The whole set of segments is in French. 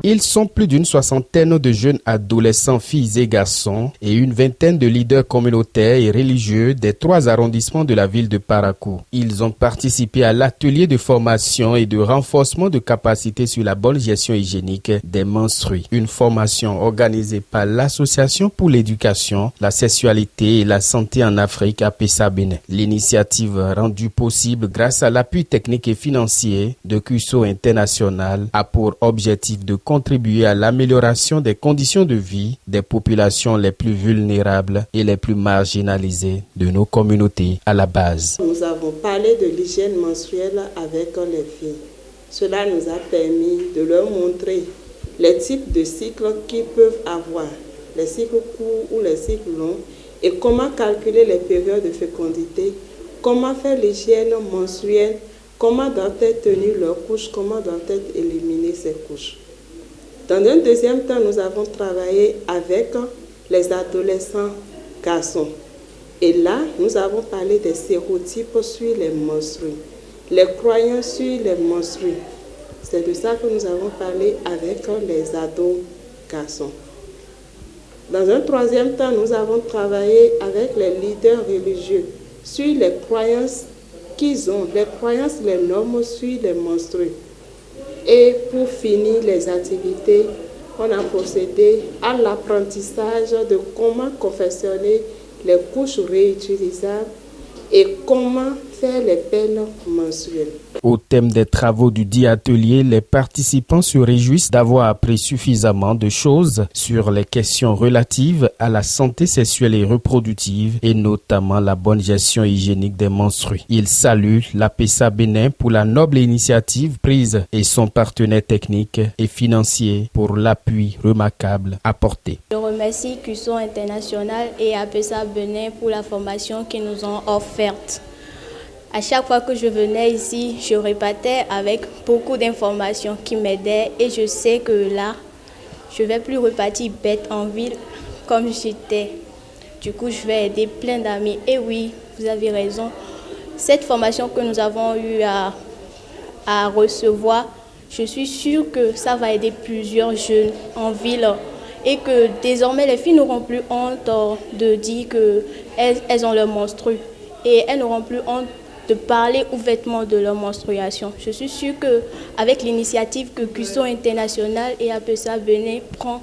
Ils sont plus d'une soixantaine de jeunes adolescents, filles et garçons, et une vingtaine de leaders communautaires et religieux des 3 arrondissements de la ville de Parakou. Ils ont participé à l'atelier de formation et de renforcement de capacités sur la bonne gestion hygiénique des menstrues. Une formation organisée par l'Association pour l'éducation, la sexualité et la santé en Afrique, APESA Bénin. L'initiative rendue possible grâce à l'appui technique et financier de CUSO International a pour objectif de contribuer à l'amélioration des conditions de vie des populations les plus vulnérables et les plus marginalisées de nos communautés à la base. Nous avons parlé de l'hygiène menstruelle avec les filles. Cela nous a permis de leur montrer les types de cycles qu'ils peuvent avoir, les cycles courts ou les cycles longs, et comment calculer les périodes de fécondité, comment faire l'hygiène menstruelle, comment doivent être tenues leurs couches, comment doivent être éliminées ces couches. Dans un deuxième temps, nous avons travaillé avec les adolescents garçons. Et là, nous avons parlé des stéréotypes sur les menstrues, les croyances sur les menstrues. C'est de ça que nous avons parlé avec les ados garçons. Dans un troisième temps, nous avons travaillé avec les leaders religieux sur les croyances qu'ils ont, les croyances, les normes sur les menstrues. Et pour finir les activités, on a procédé à l'apprentissage de comment confectionner les couches réutilisables et comment faire les pelles menstruelles. Au thème des travaux du dit atelier, les participants se réjouissent d'avoir appris suffisamment de choses sur les questions relatives à la santé sexuelle et reproductive et notamment la bonne gestion hygiénique des menstrues. Ils saluent l'APESA Bénin pour la noble initiative prise et son partenaire technique et financier pour l'appui remarquable apporté. Je remercie CUSO International et APESA Bénin pour la formation qu'ils nous ont offerte. À chaque fois que je venais ici, je repartais avec beaucoup d'informations qui m'aidaient et je sais que là, je ne vais plus repartir bête en ville comme j'étais. Du coup, je vais aider plein d'amis. Et oui, vous avez raison. Cette formation que nous avons eu à recevoir, je suis sûre que ça va aider plusieurs jeunes en ville et que désormais les filles n'auront plus honte de dire qu'elles ont leur menstru et elles n'auront plus honte de parler ouvertement de leur menstruation. Je suis sûre qu'avec l'initiative que CUSO International et APESA Bénin prend,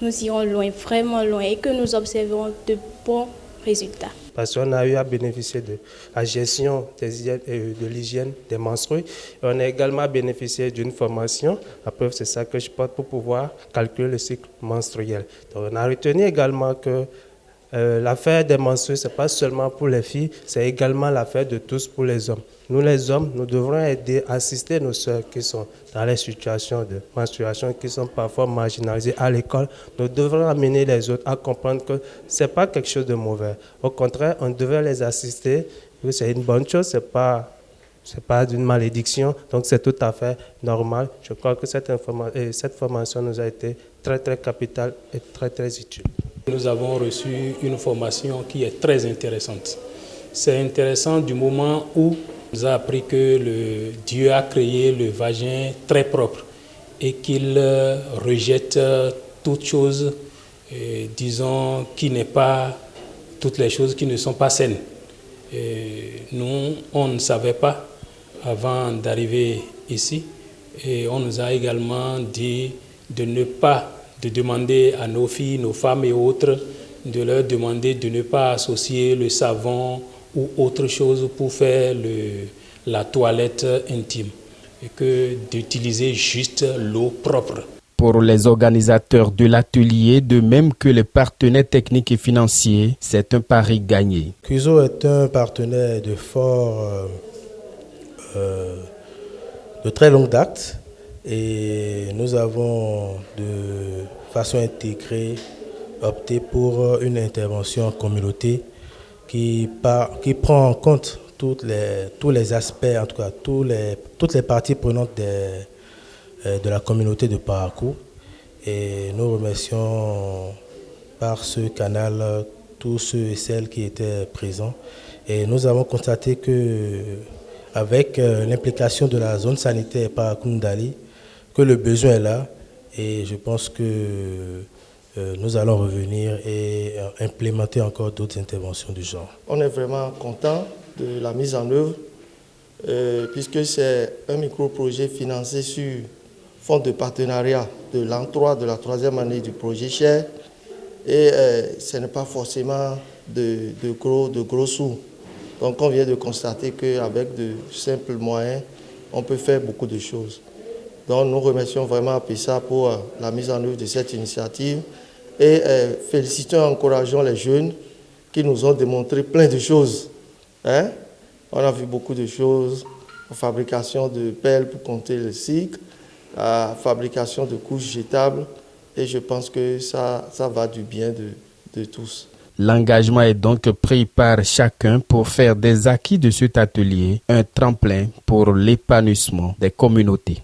nous irons loin, vraiment loin, et que nous observerons de bons résultats. Parce qu'on a eu à bénéficier de la gestion de l'hygiène des menstrues. On a également bénéficié d'une formation. La preuve, c'est ça que je porte pour pouvoir calculer le cycle menstruel. Donc, on a retenu également que l'affaire des menstrues, ce n'est pas seulement pour les filles, c'est également l'affaire de tous pour les hommes. Nous, les hommes, nous devrons aider, assister nos sœurs qui sont dans les situations de menstruation, qui sont parfois marginalisées à l'école. Nous devrons amener les autres à comprendre que ce n'est pas quelque chose de mauvais. Au contraire, on devrait les assister. C'est une bonne chose, ce n'est pas d'une malédiction, donc c'est tout à fait normal. Je crois que cette formation nous a été très, très capitale et très, très utile. Nous avons reçu une formation qui est très intéressante. C'est intéressant du moment où on nous a appris que Dieu a créé le vagin très propre et qu'il rejette toute chose, disons, qui n'est pas, toutes les choses qui ne sont pas saines. Nous, on ne savait pas avant d'arriver ici et on nous a également dit de demander à nos filles, nos femmes et autres, de leur demander de ne pas associer le savon ou autre chose pour faire la toilette intime et que d'utiliser juste l'eau propre. Pour les organisateurs de l'atelier, de même que les partenaires techniques et financiers, c'est un pari gagné. CUSO est un partenaire de très longue date. Et nous avons de façon intégrée opté pour une intervention en communauté qui prend en compte tous les aspects, en tout cas toutes les parties prenantes de la communauté de Parakou. Et nous remercions par ce canal tous ceux et celles qui étaient présents. Et nous avons constaté qu'avec l'implication de la zone sanitaire Parakou-Ndali, que le besoin est là Et je pense que nous allons revenir et implémenter encore d'autres interventions du genre. On est vraiment content de la mise en œuvre puisque c'est un micro-projet financé sur fonds de partenariat de l'an 3 de la 3e année du projet Cher. Et ce n'est pas forcément de gros sous. Donc on vient de constater qu'avec de simples moyens, on peut faire beaucoup de choses. Donc nous remercions vraiment APESA pour la mise en œuvre de cette initiative et félicitons et encourageons les jeunes qui nous ont démontré plein de choses. Hein? On a vu beaucoup de choses, la fabrication de pelles pour compter le cycle, la fabrication de couches jetables, et je pense que ça va du bien de tous. L'engagement est donc pris par chacun pour faire des acquis de cet atelier un tremplin pour l'épanouissement des communautés.